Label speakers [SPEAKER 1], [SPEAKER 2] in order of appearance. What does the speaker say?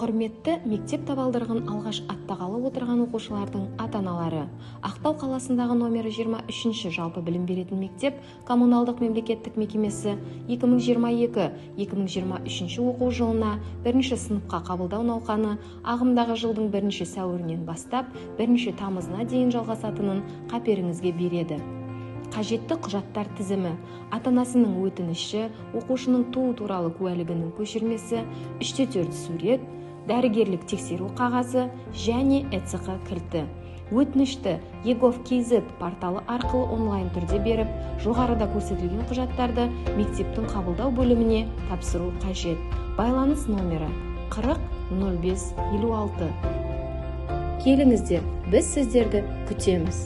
[SPEAKER 1] Құрметті мектеп табалдырығын алғаш аттағалы отырған оқушылардың ата-аналары, Ақтау қаласындағы номері 23-ші жалпы білім беретін мектеп коммуналдық мемлекеттік мекемесі 2022-2023 оқу жылына бірінші сыныпқа қабылдау науқаны ағымдағы жылдың 1 сәуірінен бастап 1 тамызына дейін жалғасатынын қаперіңізге береді. Қажетті құжаттар тізімі: ата-анасының өтініші, оқушының туу туралы куәлігінің көшірмесі, 3/4 сурет, дәрігерлік тексеру қағазы және ЭЦХ кілті. Өтінішті егов.kz порталы арқылы онлайн түрде беріп, жоғарыда көрсетілген құжаттарды мектептің қабылдау бөліміне тапсыру қажет. Байланыс номері 40 05 56. Келіңіздер, біз сіздерді күтеміз.